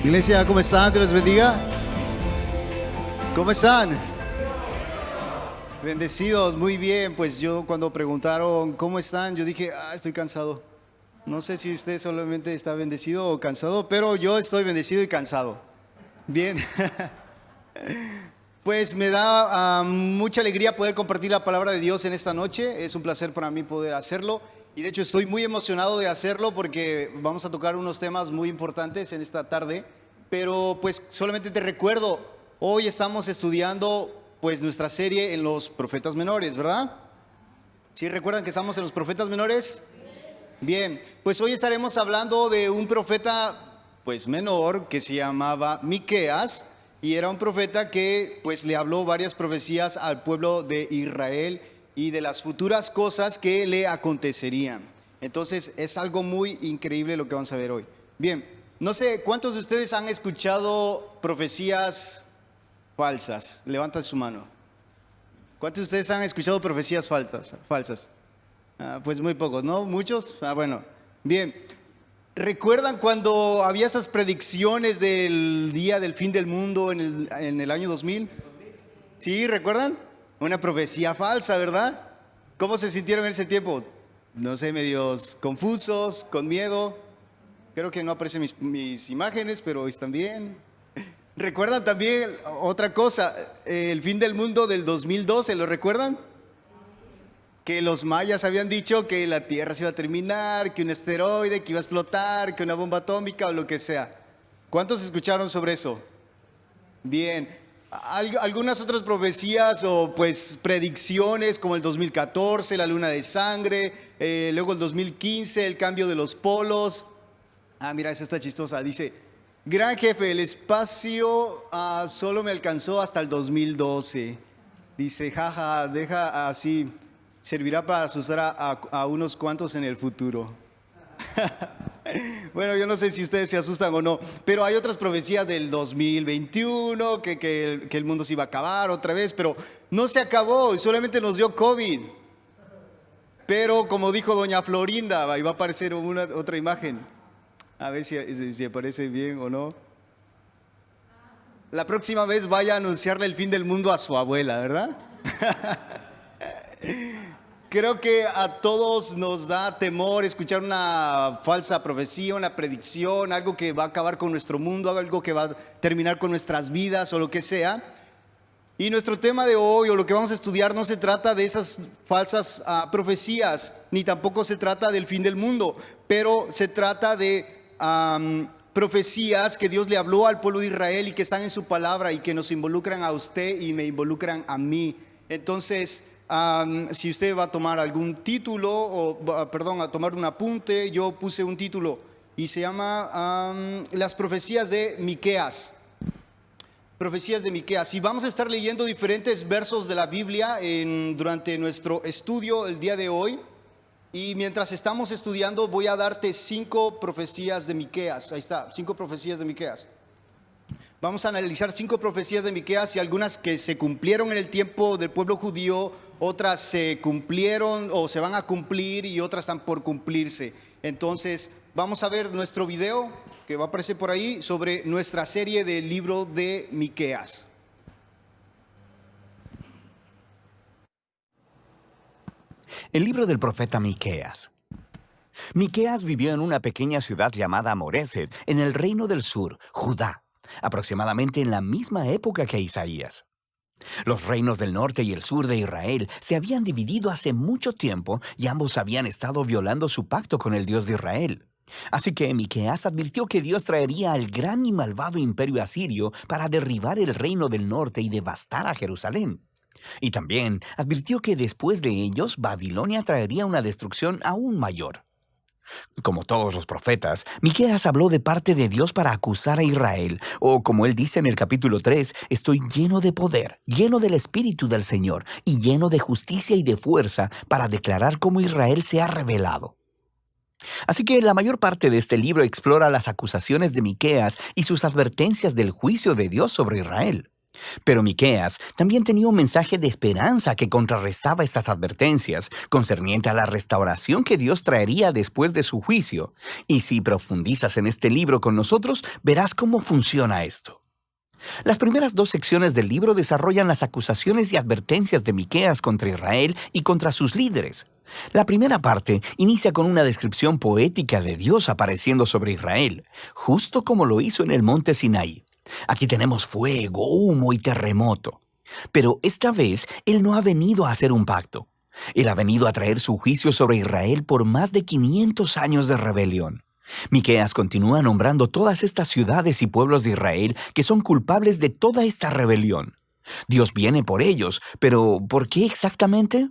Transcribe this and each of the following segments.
Iglesia, ¿cómo están? Dios les bendiga. ¿Cómo están? Bendecidos, muy bien. Pues yo cuando preguntaron cómo están, yo dije, estoy cansado. No sé si usted solamente está bendecido o cansado, pero yo estoy bendecido y cansado. Bien. Pues me da mucha alegría poder compartir la palabra de Dios en esta noche. Es un placer para mí poder hacerlo. Y de hecho estoy muy emocionado de hacerlo porque vamos a tocar unos temas muy importantes en esta tarde. Pero pues solamente te recuerdo, hoy estamos estudiando pues nuestra serie en los profetas menores, ¿verdad? ¿Sí recuerdan que estamos en los profetas menores? Bien, pues hoy estaremos hablando de un profeta pues menor que se llamaba Miqueas. Y era un profeta que pues le habló varias profecías al pueblo de Israel y de las futuras cosas que le acontecerían. Entonces es algo muy increíble lo que vamos a ver hoy. Bien, no sé, ¿cuántos de ustedes han escuchado profecías falsas? Levanten su mano. ¿Cuántos de ustedes han escuchado profecías falsas? Pues muy pocos, ¿no? ¿Muchos? Bueno, bien. ¿Recuerdan cuando había esas predicciones del día del fin del mundo en el año 2000? ¿Sí? ¿Recuerdan? Una profecía falsa, ¿verdad? ¿Cómo se sintieron en ese tiempo? No sé, medios confusos, con miedo. Creo que no aparecen mis imágenes, pero están bien. ¿Recuerdan también otra cosa? El fin del mundo del 2012, ¿lo recuerdan? Que los mayas habían dicho que la Tierra se iba a terminar, que un asteroide, que iba a explotar, que una bomba atómica o lo que sea. ¿Cuántos escucharon sobre eso? Bien. Algunas otras profecías o pues predicciones como el 2014, la luna de sangre, luego el 2015, el cambio de los polos. Mira, esa está chistosa. Dice, gran jefe, el espacio solo me alcanzó hasta el 2012. Dice, jaja, deja así. Servirá para asustar a unos cuantos en el futuro. Bueno, yo no sé si ustedes se asustan o no, pero hay otras profecías del 2021, que el mundo se iba a acabar otra vez, pero no se acabó, solamente nos dio COVID. Pero como dijo doña Florinda, ahí va a aparecer otra imagen. A ver si aparece bien o no. La próxima vez vaya a anunciarle el fin del mundo a su abuela, ¿verdad? Creo que a todos nos da temor escuchar una falsa profecía, una predicción, algo que va a acabar con nuestro mundo, algo que va a terminar con nuestras vidas o lo que sea. Y nuestro tema de hoy o lo que vamos a estudiar no se trata de esas falsas profecías, ni tampoco se trata del fin del mundo, pero se trata de profecías que Dios le habló al pueblo de Israel y que están en su palabra y que nos involucran a usted y me involucran a mí. Entonces, si usted va a tomar algún título, a tomar un apunte, yo puse un título y se llama Las profecías de Miqueas. Profecías de Miqueas. Y vamos a estar leyendo diferentes versos de la Biblia durante nuestro estudio el día de hoy. Y mientras estamos estudiando voy a darte 5 profecías de Miqueas. Ahí está, 5 profecías de Miqueas. Vamos a analizar 5 profecías de Miqueas y algunas que se cumplieron en el tiempo del pueblo judío, otras se cumplieron o se van a cumplir y otras están por cumplirse. Entonces, vamos a ver nuestro video que va a aparecer por ahí sobre nuestra serie del libro de Miqueas. El libro del profeta Miqueas. Miqueas vivió en una pequeña ciudad llamada Moreset, en el reino del sur, Judá, aproximadamente en la misma época que Isaías. Los reinos del norte y el sur de Israel se habían dividido hace mucho tiempo y ambos habían estado violando su pacto con el Dios de Israel. Así que Miqueas advirtió que Dios traería al gran y malvado imperio asirio para derribar el reino del norte y devastar a Jerusalén. Y también advirtió que después de ellos Babilonia traería una destrucción aún mayor. Como todos los profetas, Miqueas habló de parte de Dios para acusar a Israel, o como él dice en el capítulo 3, estoy lleno de poder, lleno del Espíritu del Señor, y lleno de justicia y de fuerza para declarar cómo Israel se ha rebelado. Así que la mayor parte de este libro explora las acusaciones de Miqueas y sus advertencias del juicio de Dios sobre Israel. Pero Miqueas también tenía un mensaje de esperanza que contrarrestaba estas advertencias, concerniente a la restauración que Dios traería después de su juicio. Y si profundizas en este libro con nosotros, verás cómo funciona esto. Las primeras dos secciones del libro desarrollan las acusaciones y advertencias de Miqueas contra Israel y contra sus líderes. La primera parte inicia con una descripción poética de Dios apareciendo sobre Israel, justo como lo hizo en el monte Sinaí. Aquí tenemos fuego, humo y terremoto. Pero esta vez Él no ha venido a hacer un pacto. Él ha venido a traer su juicio sobre Israel por más de 500 años de rebelión. Miqueas continúa nombrando todas estas ciudades y pueblos de Israel que son culpables de toda esta rebelión. Dios viene por ellos, pero ¿por qué exactamente?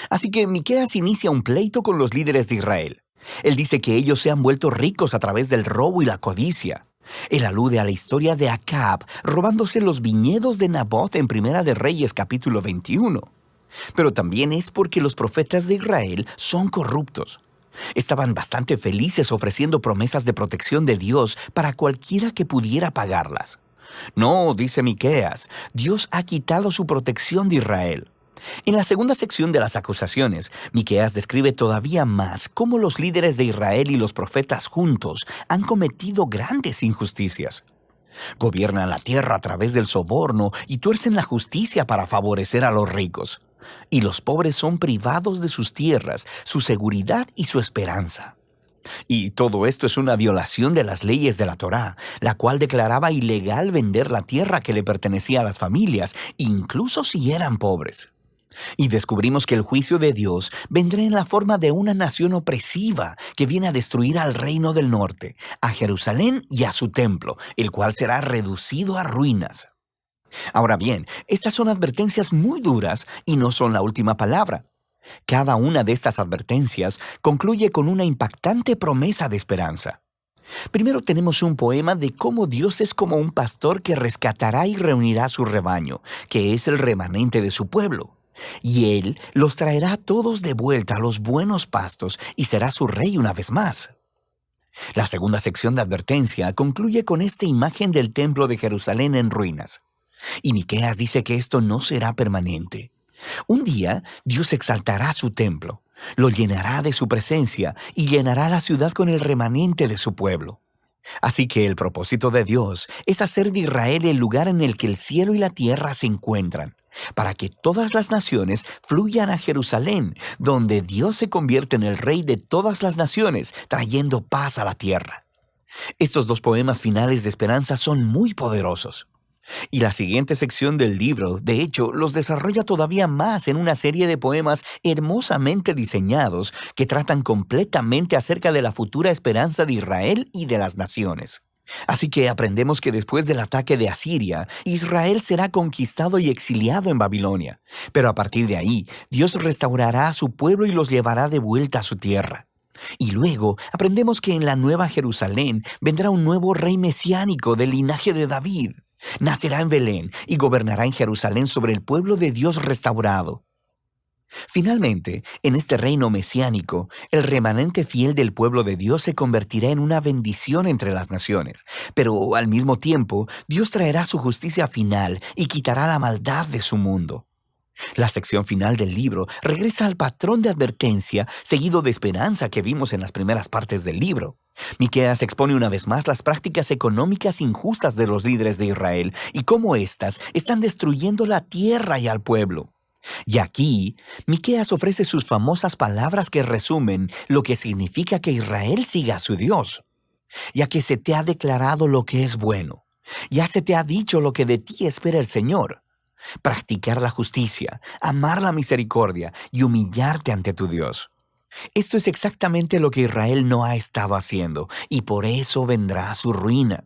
Así que Miqueas inicia un pleito con los líderes de Israel. Él dice que ellos se han vuelto ricos a través del robo y la codicia. Él alude a la historia de Acab robándose los viñedos de Nabot en Primera de Reyes capítulo 21. Pero también es porque los profetas de Israel son corruptos. Estaban bastante felices ofreciendo promesas de protección de Dios para cualquiera que pudiera pagarlas. No, dice Miqueas, Dios ha quitado su protección de Israel. En la segunda sección de las acusaciones, Miqueas describe todavía más cómo los líderes de Israel y los profetas juntos han cometido grandes injusticias. Gobiernan la tierra a través del soborno y tuercen la justicia para favorecer a los ricos. Y los pobres son privados de sus tierras, su seguridad y su esperanza. Y todo esto es una violación de las leyes de la Torá, la cual declaraba ilegal vender la tierra que le pertenecía a las familias, incluso si eran pobres. Y descubrimos que el juicio de Dios vendrá en la forma de una nación opresiva que viene a destruir al reino del norte, a Jerusalén y a su templo, el cual será reducido a ruinas. Ahora bien, estas son advertencias muy duras y no son la última palabra. Cada una de estas advertencias concluye con una impactante promesa de esperanza. Primero tenemos un poema de cómo Dios es como un pastor que rescatará y reunirá su rebaño, que es el remanente de su pueblo. Y Él los traerá todos de vuelta a los buenos pastos y será su rey una vez más. La segunda sección de advertencia concluye con esta imagen del templo de Jerusalén en ruinas. Y Miqueas dice que esto no será permanente. Un día Dios exaltará su templo, lo llenará de su presencia y llenará la ciudad con el remanente de su pueblo. Así que el propósito de Dios es hacer de Israel el lugar en el que el cielo y la tierra se encuentran, para que todas las naciones fluyan a Jerusalén, donde Dios se convierte en el rey de todas las naciones, trayendo paz a la tierra. Estos dos poemas finales de esperanza son muy poderosos. Y la siguiente sección del libro, de hecho, los desarrolla todavía más en una serie de poemas hermosamente diseñados que tratan completamente acerca de la futura esperanza de Israel y de las naciones. Así que aprendemos que después del ataque de Asiria, Israel será conquistado y exiliado en Babilonia. Pero a partir de ahí, Dios restaurará a su pueblo y los llevará de vuelta a su tierra. Y luego aprendemos que en la Nueva Jerusalén vendrá un nuevo rey mesiánico del linaje de David. Nacerá en Belén y gobernará en Jerusalén sobre el pueblo de Dios restaurado. Finalmente, en este reino mesiánico, el remanente fiel del pueblo de Dios se convertirá en una bendición entre las naciones. Pero al mismo tiempo, Dios traerá su justicia final y quitará la maldad de su mundo. La sección final del libro regresa al patrón de advertencia seguido de esperanza que vimos en las primeras partes del libro. Miqueas expone una vez más las prácticas económicas injustas de los líderes de Israel y cómo éstas están destruyendo la tierra y al pueblo. Y aquí, Miqueas ofrece sus famosas palabras que resumen lo que significa que Israel siga a su Dios. Ya que se te ha declarado lo que es bueno, ya se te ha dicho lo que de ti espera el Señor. Practicar la justicia, amar la misericordia y humillarte ante tu Dios. Esto es exactamente lo que Israel no ha estado haciendo, y por eso vendrá su ruina.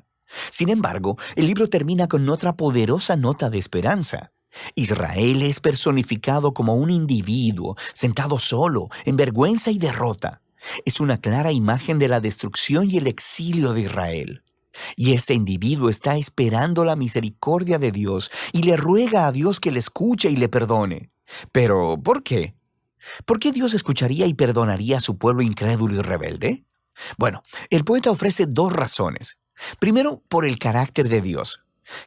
Sin embargo, el libro termina con otra poderosa nota de esperanza. Israel es personificado como un individuo, sentado solo, en vergüenza y derrota. Es una clara imagen de la destrucción y el exilio de Israel. Y este individuo está esperando la misericordia de Dios y le ruega a Dios que le escuche y le perdone. Pero, ¿por qué? ¿Por qué Dios escucharía y perdonaría a su pueblo incrédulo y rebelde? Bueno, el poeta ofrece dos razones. Primero, por el carácter de Dios.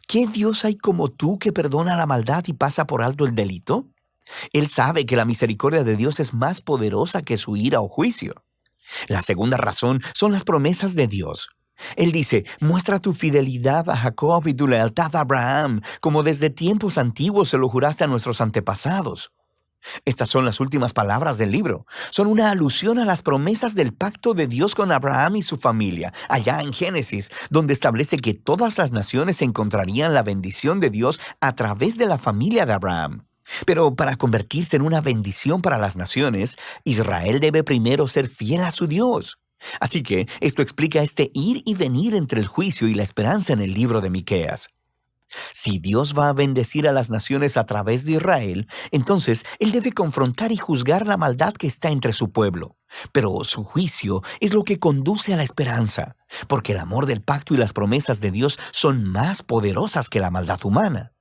¿Qué Dios hay como tú que perdona la maldad y pasa por alto el delito? Él sabe que la misericordia de Dios es más poderosa que su ira o juicio. La segunda razón son las promesas de Dios. Él dice, muestra tu fidelidad a Jacob y tu lealtad a Abraham, como desde tiempos antiguos se lo juraste a nuestros antepasados. Estas son las últimas palabras del libro. Son una alusión a las promesas del pacto de Dios con Abraham y su familia, allá en Génesis, donde establece que todas las naciones encontrarían la bendición de Dios a través de la familia de Abraham. Pero para convertirse en una bendición para las naciones, Israel debe primero ser fiel a su Dios. Así que esto explica este ir y venir entre el juicio y la esperanza en el libro de Miqueas. Si Dios va a bendecir a las naciones a través de Israel, entonces Él debe confrontar y juzgar la maldad que está entre su pueblo. Pero su juicio es lo que conduce a la esperanza, porque el amor del pacto y las promesas de Dios son más poderosas que la maldad humana.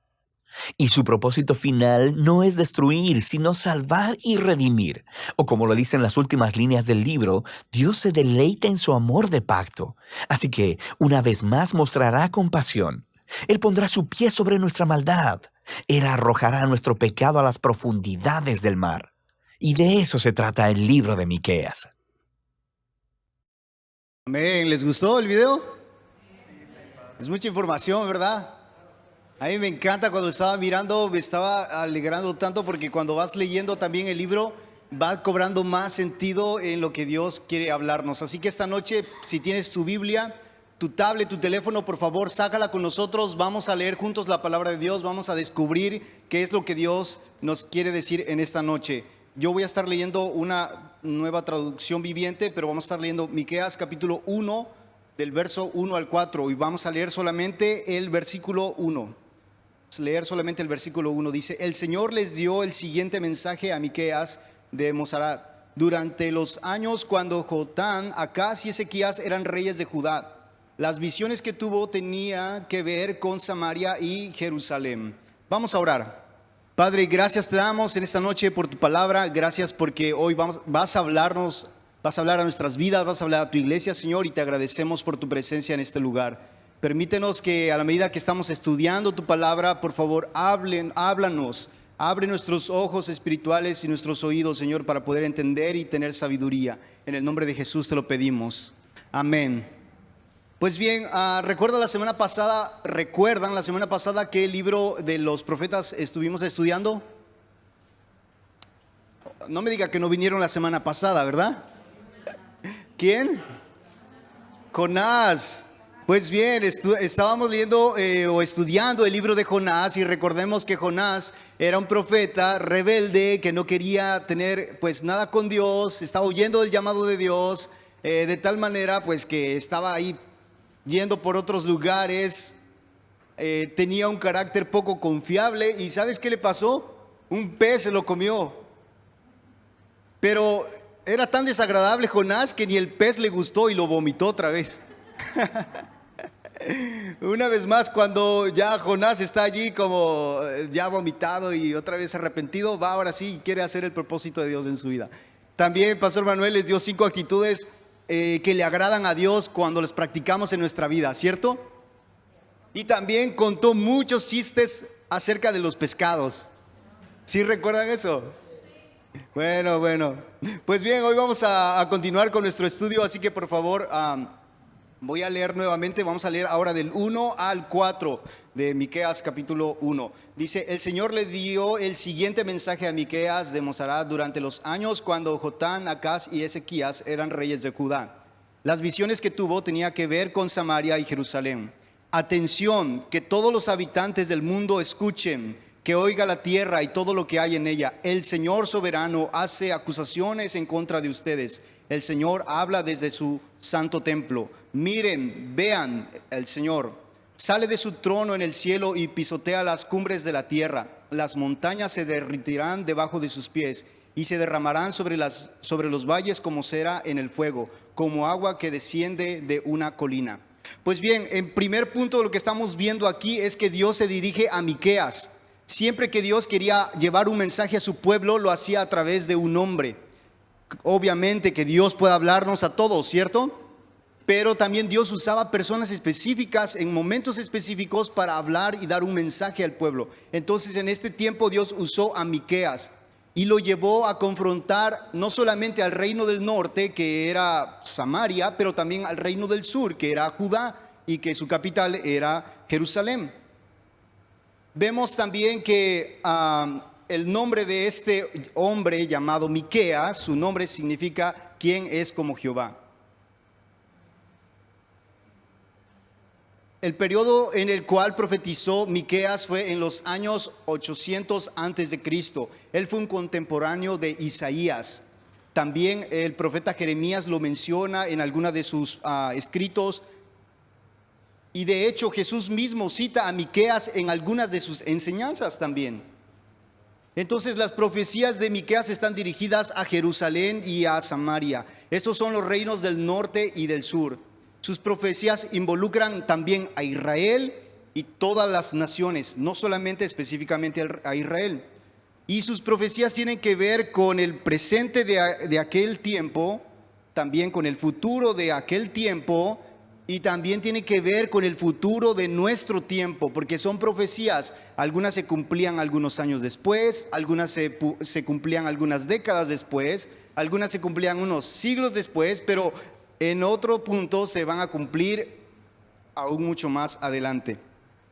Y su propósito final no es destruir, sino salvar y redimir. O como lo dicen las últimas líneas del libro, Dios se deleita en su amor de pacto. Así que, una vez más, mostrará compasión. Él pondrá su pie sobre nuestra maldad. Él arrojará nuestro pecado a las profundidades del mar. Y de eso se trata el libro de Miqueas. Amén. ¿Les gustó el video? Es mucha información, ¿verdad? A mí me encanta, cuando estaba mirando, me estaba alegrando tanto porque cuando vas leyendo también el libro, va cobrando más sentido en lo que Dios quiere hablarnos. Así que esta noche, si tienes tu Biblia, tu tablet, tu teléfono, por favor, sácala con nosotros. Vamos a leer juntos la palabra de Dios. Vamos a descubrir qué es lo que Dios nos quiere decir en esta noche. Yo voy a estar leyendo una nueva traducción viviente, pero vamos a estar leyendo Miqueas capítulo 1, del verso 1 al 4. Y vamos a leer solamente el versículo 1. Leer solamente el versículo 1. Dice, el Señor les dio el siguiente mensaje a Miqueas de Mozarat. Durante los años cuando Jotán, Acaz y Ezequías eran reyes de Judá, las visiones que tuvo tenían que ver con Samaria y Jerusalén. Vamos a orar. Padre, gracias te damos en esta noche por tu palabra. Gracias porque hoy vas a hablarnos, vas a hablar a nuestras vidas, vas a hablar a tu iglesia, Señor, y te agradecemos por tu presencia en este lugar. Permítenos que a la medida que estamos estudiando tu palabra, por favor, háblanos. Abre nuestros ojos espirituales y nuestros oídos, Señor, para poder entender y tener sabiduría. En el nombre de Jesús te lo pedimos. Amén. Pues bien, ¿recuerdan la semana pasada qué libro de los profetas estuvimos estudiando? No me diga que no vinieron la semana pasada, ¿verdad? ¿Quién? Jonás. Pues bien, estábamos leyendo o estudiando el libro de Jonás, y recordemos que Jonás era un profeta rebelde que no quería tener pues nada con Dios, estaba huyendo del llamado de Dios, de tal manera pues que estaba ahí yendo por otros lugares, tenía un carácter poco confiable, y ¿sabes qué le pasó? Un pez se lo comió. Pero era tan desagradable Jonás que ni el pez le gustó y lo vomitó otra vez. Una vez más, cuando ya Jonás está allí como ya vomitado y otra vez arrepentido, va ahora sí y quiere hacer el propósito de Dios en su vida. También Pastor Manuel les dio 5 actitudes que le agradan a Dios cuando las practicamos en nuestra vida, ¿cierto? Y también contó muchos chistes acerca de los pescados. ¿Sí recuerdan eso? Bueno. Pues bien, hoy vamos a continuar con nuestro estudio, así que por favor, voy a leer nuevamente. Vamos a leer ahora del 1 al 4 de Miqueas capítulo 1. Dice, el Señor le dio el siguiente mensaje a Miqueas de Mozarat durante los años cuando Jotán, Acaz y Ezequías eran reyes de Judá. Las visiones que tuvo tenían que ver con Samaria y Jerusalén. Atención, que todos los habitantes del mundo escuchen, que oiga la tierra y todo lo que hay en ella. El Señor soberano hace acusaciones en contra de ustedes. El Señor habla desde su santo templo. Miren, vean, el Señor sale de su trono en el cielo y pisotea las cumbres de la tierra. Las montañas se derretirán debajo de sus pies y se derramarán sobre los valles como cera en el fuego, como agua que desciende de una colina. Pues bien, en primer punto lo que estamos viendo aquí es que Dios se dirige a Miqueas. Siempre que Dios quería llevar un mensaje a su pueblo, lo hacía a través de un hombre. Obviamente que Dios puede hablarnos a todos, ¿cierto? pero también Dios usaba personas específicas en momentos específicos para hablar y dar un mensaje al pueblo. Entonces en este tiempo Dios usó a Miqueas y lo llevó a confrontar no solamente al reino del norte, que era Samaria, pero también al reino del sur, que era Judá, y que su capital era Jerusalén. Vemos también que el nombre de este hombre llamado Miqueas, su nombre significa ¿quién es como Jehová? El periodo en el cual profetizó Miqueas fue en los años 800 antes de Cristo. Él fue un contemporáneo de Isaías. También el profeta Jeremías lo menciona en algunos de sus escritos. Y de hecho Jesús mismo cita a Miqueas en algunas de sus enseñanzas también. Entonces las profecías de Miqueas están dirigidas a Jerusalén y a Samaria. Estos son los reinos del norte y del sur. Sus profecías involucran también a Israel y todas las naciones, no solamente específicamente a Israel. Y sus profecías tienen que ver con el presente de aquel tiempo, también con el futuro de aquel tiempo, y también tiene que ver con el futuro de nuestro tiempo, porque son profecías. Algunas se cumplían algunos años después, algunas se cumplían algunas décadas después, algunas se cumplían unos siglos después, pero en otro punto se van a cumplir aún mucho más adelante.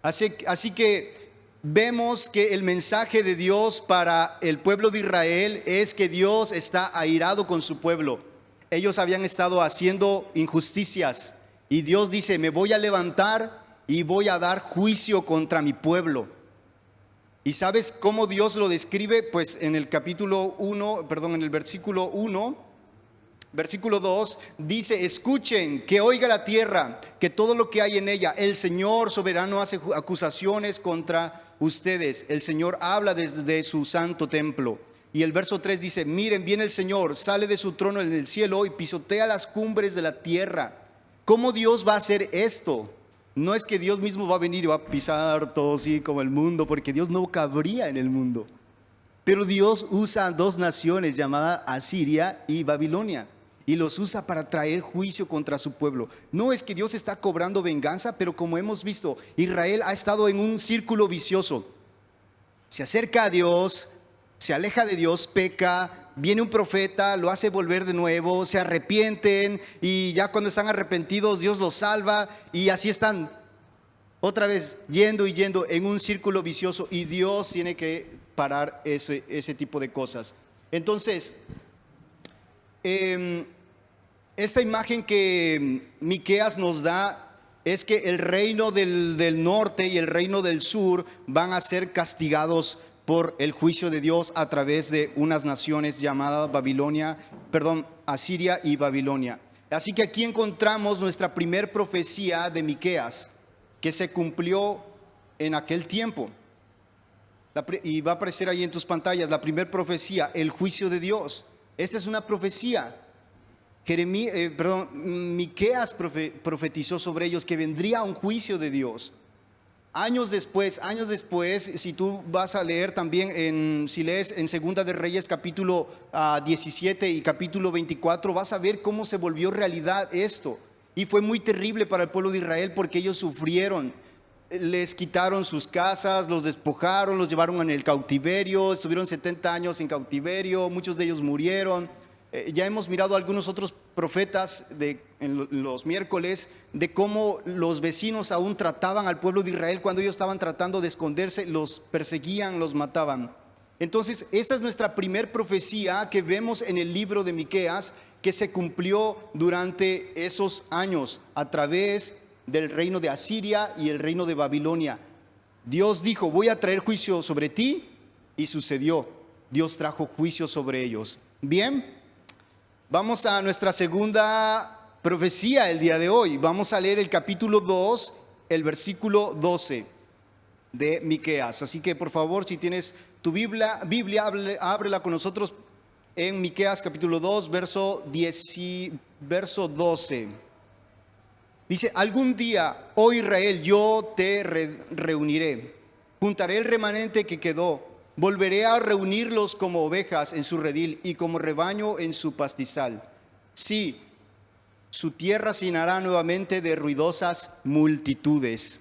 Así que vemos que el mensaje de Dios para el pueblo de Israel es que Dios está airado con su pueblo. Ellos habían estado haciendo injusticias y Dios dice: me voy a levantar y voy a dar juicio contra mi pueblo. ¿Y sabes cómo Dios lo describe? Pues en el en el versículo 1. Versículo 2 dice: escuchen, que oiga la tierra, que todo lo que hay en ella. El Señor soberano hace acusaciones contra ustedes. El Señor habla desde su santo templo. Y el verso 3 dice: miren, viene el Señor, sale de su trono en el cielo y pisotea las cumbres de la tierra. ¿Cómo Dios va a hacer esto? No es que Dios mismo va a venir y va a pisar todo así como el mundo, porque Dios no cabría en el mundo. Pero Dios usa dos naciones llamadas Asiria y Babilonia, y los usa para traer juicio contra su pueblo. No es que Dios está cobrando venganza, pero como hemos visto, Israel ha estado en un círculo vicioso. Se acerca a Dios, se aleja de Dios, peca, viene un profeta, lo hace volver de nuevo, se arrepienten, y ya cuando están arrepentidos Dios los salva, y así están otra vez yendo y yendo en un círculo vicioso, y Dios tiene que parar ese tipo de cosas. Entonces, esta imagen que Miqueas nos da es que el reino del norte y el reino del sur van a ser castigados por el juicio de Dios a través de unas naciones llamadas Asiria y Babilonia. Así que aquí encontramos nuestra primer profecía de Miqueas, que se cumplió en aquel tiempo. Y va a aparecer ahí en tus pantallas la primera profecía, el juicio de Dios. Esta es una profecía. Miqueas profetizó sobre ellos que vendría un juicio de Dios. Años después, si tú vas a leer también, si lees en Segunda de Reyes capítulo 17 y capítulo 24, vas a ver cómo se volvió realidad esto. Y fue muy terrible para el pueblo de Israel porque ellos sufrieron. Les quitaron sus casas, los despojaron, los llevaron en el cautiverio, estuvieron 70 años en cautiverio, muchos de ellos murieron. Ya hemos mirado algunos otros profetas en los miércoles de cómo los vecinos aún trataban al pueblo de Israel cuando ellos estaban tratando de esconderse, los perseguían, los mataban. Entonces, esta es nuestra primer profecía que vemos en el libro de Miqueas, que se cumplió durante esos años a través del reino de Asiria y el reino de Babilonia. Dios dijo: voy a traer juicio sobre ti, y sucedió. Dios trajo juicio sobre ellos. Bien. Vamos a nuestra segunda profecía el día de hoy. Vamos a leer el capítulo 2, el versículo 12 de Miqueas. Así que por favor, si tienes tu Biblia, ábrela con nosotros en Miqueas capítulo 2, verso 12. Dice: algún día, oh Israel, yo te reuniré, juntaré el remanente que quedó. Volveré a reunirlos como ovejas en su redil y como rebaño en su pastizal. Sí, Su tierra se llenará nuevamente de ruidosas multitudes.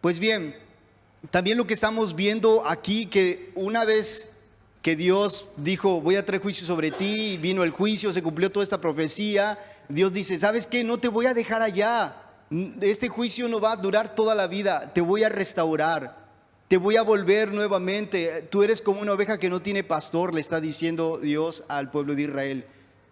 Pues bien, también lo que estamos viendo aquí, que una vez que Dios dijo, voy a traer juicio sobre ti, y vino el juicio, se cumplió toda esta profecía, Dios dice, ¿sabes qué? No te voy a dejar allá. Este juicio no va a durar toda la vida, te voy a restaurar, te voy a volver nuevamente. Tú eres como una oveja que no tiene pastor, le está diciendo Dios al pueblo de Israel.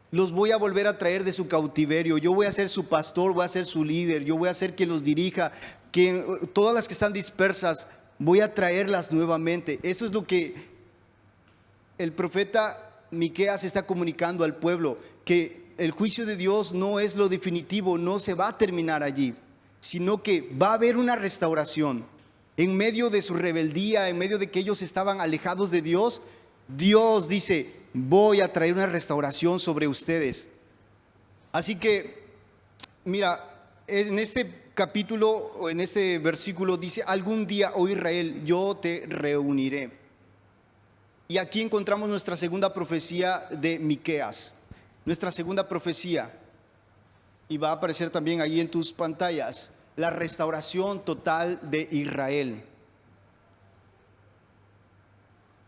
Los voy a volver a traer de su cautiverio, yo voy a ser su pastor, voy a ser su líder, yo voy a ser quien los dirija, que todas las que están dispersas, voy a traerlas nuevamente. Eso es lo que el profeta Miqueas está comunicando al pueblo, que el juicio de Dios no es lo definitivo, no se va a terminar allí, sino que va a haber una restauración. En medio de su rebeldía, en medio de que ellos estaban alejados de Dios, Dios dice, voy a traer una restauración sobre ustedes. Así que, mira, en este capítulo o en este versículo dice, algún día, oh Israel, yo te reuniré. Y aquí encontramos nuestra segunda profecía de Miqueas, nuestra segunda profecía, y va a aparecer también ahí en tus pantallas, la restauración total de Israel.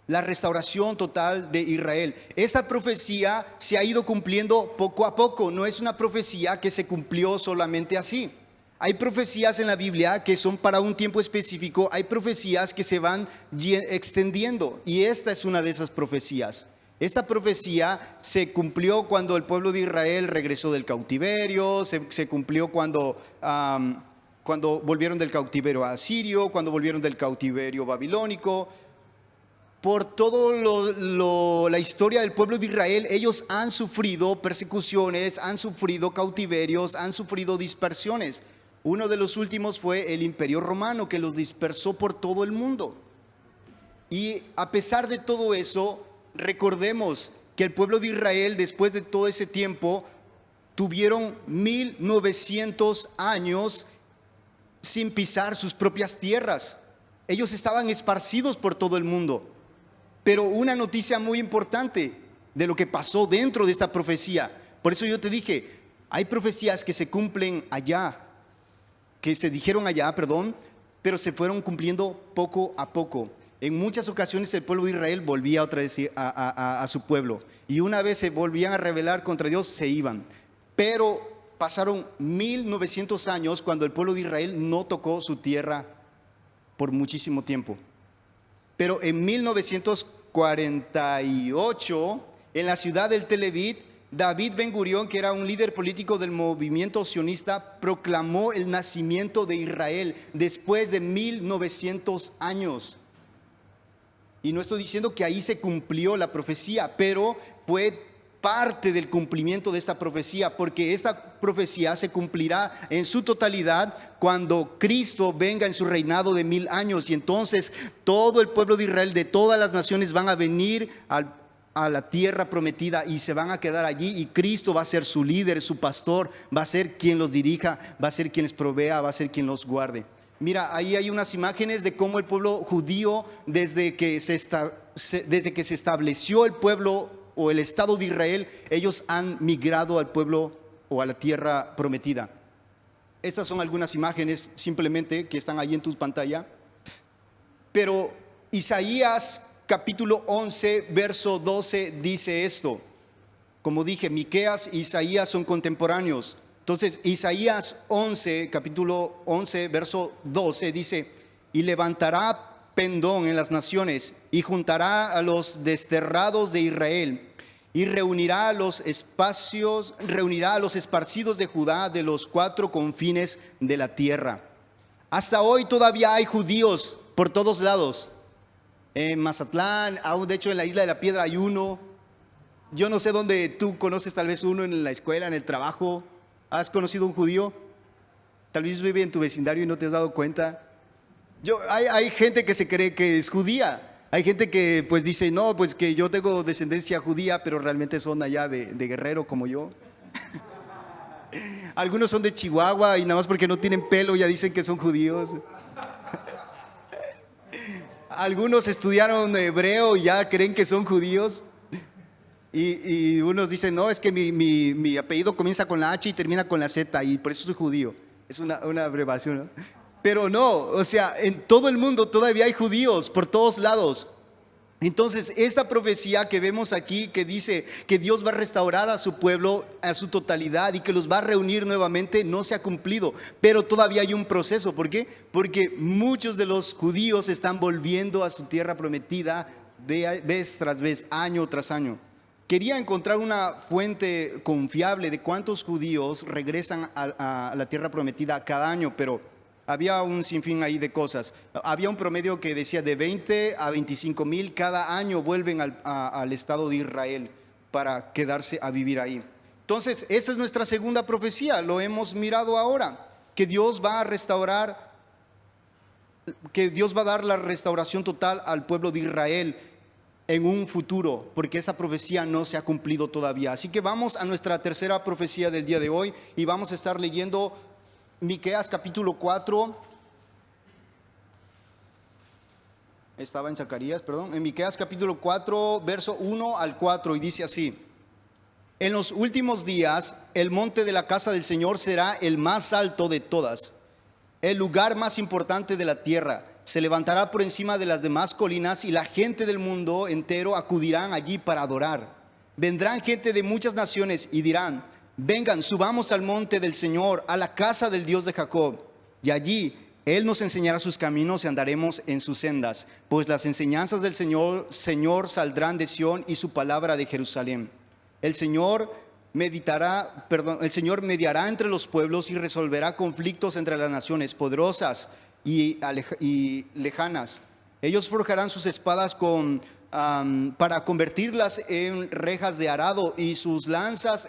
La restauración total de Israel. Esta profecía se ha ido cumpliendo poco a poco, no es una profecía que se cumplió solamente así. Hay profecías en la Biblia que son para un tiempo específico, hay profecías que se van extendiendo, y esta es una de esas profecías. Esta profecía se cumplió cuando el pueblo de Israel regresó del cautiverio, se cumplió cuando volvieron del cautiverio asirio, cuando volvieron del cautiverio babilónico. Por toda la historia del pueblo de Israel, ellos han sufrido persecuciones, han sufrido cautiverios, han sufrido dispersiones. Uno de los últimos fue el Imperio Romano, que los dispersó por todo el mundo. Y a pesar de todo eso, recordemos que el pueblo de Israel, después de todo ese tiempo, tuvieron 1900 años sin pisar sus propias tierras. Ellos estaban esparcidos por todo el mundo. Pero una noticia muy importante de lo que pasó dentro de esta profecía. Por eso yo te dije, hay profecías que se cumplen allá, que se dijeron allá, pero se fueron cumpliendo poco a poco. En muchas ocasiones el pueblo de Israel volvía otra vez a su pueblo, y una vez se volvían a rebelar contra Dios, se iban. Pero pasaron 1900 años cuando el pueblo de Israel no tocó su tierra por muchísimo tiempo. Pero en 1948, en la ciudad del Tel Aviv, David Ben Gurión, que era un líder político del movimiento sionista, proclamó el nacimiento de Israel después de 1900 años. Y no estoy diciendo que ahí se cumplió la profecía, pero fue parte del cumplimiento de esta profecía, porque esta profecía se cumplirá en su totalidad cuando Cristo venga en su reinado de 1000 años, y entonces todo el pueblo de Israel de todas las naciones van a venir a la tierra prometida y se van a quedar allí, y Cristo va a ser su líder, su pastor, va a ser quien los dirija, va a ser quien les provea, va a ser quien los guarde. Mira, ahí hay unas imágenes de cómo el pueblo judío, desde que se estableció el pueblo o el Estado de Israel, ellos han migrado al pueblo o a la tierra prometida. Estas son algunas imágenes simplemente que están ahí en tu pantalla. Pero Isaías capítulo 11, verso 12 dice esto. Como dije, Miqueas e Isaías son contemporáneos. Entonces, Isaías 11, capítulo 11, verso 12 dice, y levantará pendón en las naciones y juntará a los desterrados de Israel y reunirá a los esparcidos de Judá de los 4 confines de la tierra. Hasta hoy todavía hay judíos por todos lados. En Mazatlán, aún de hecho en la Isla de la Piedra hay uno. Yo no sé dónde tú conoces, tal vez uno en la escuela, en el trabajo. ¿Has conocido un judío? Tal vez vive en tu vecindario y no te has dado cuenta. Hay gente que se cree que es judía. Hay gente que pues dice, no, pues que yo tengo descendencia judía, pero realmente son allá de Guerrero como yo. Algunos son de Chihuahua y nada más porque no tienen pelo ya dicen que son judíos. Algunos estudiaron hebreo y ya creen que son judíos. Y unos dicen, no, es que mi apellido comienza con la H y termina con la Z y por eso soy judío. Es una abreviación, ¿no? Pero no, o sea, en todo el mundo todavía hay judíos por todos lados. Entonces, esta profecía que vemos aquí, que dice que Dios va a restaurar a su pueblo a su totalidad y que los va a reunir nuevamente, no se ha cumplido, pero todavía hay un proceso. ¿Por qué? Porque muchos de los judíos están volviendo a su tierra prometida vez tras vez, año tras año. Quería encontrar una fuente confiable de cuántos judíos regresan a la tierra prometida cada año, pero había un sinfín ahí de cosas. Había un promedio que decía de 20 a 25 mil cada año vuelven al Estado de Israel para quedarse a vivir ahí. Entonces, esta es nuestra segunda profecía, lo hemos mirado ahora, que Dios va a restaurar, que Dios va a dar la restauración total al pueblo de Israel en un futuro, porque esa profecía no se ha cumplido todavía. Así que vamos a nuestra tercera profecía del día de hoy y vamos a estar leyendo Miqueas capítulo 4, estaba en Zacarías, perdón, en Miqueas capítulo 4, verso 1 al 4, y dice así: en los últimos días, el monte de la casa del Señor será el más alto de todas, el lugar más importante de la tierra. Se levantará por encima de las demás colinas y la gente del mundo entero acudirán allí para adorar. Vendrán gente de muchas naciones y dirán: vengan, subamos al monte del Señor, a la casa del Dios de Jacob, y allí Él nos enseñará sus caminos y andaremos en sus sendas, pues las enseñanzas del Señor saldrán de Sión y su palabra de Jerusalén. El Señor mediará entre los pueblos y resolverá conflictos entre las naciones poderosas y lejanas. Ellos forjarán sus espadas para convertirlas en rejas de arado y sus lanzas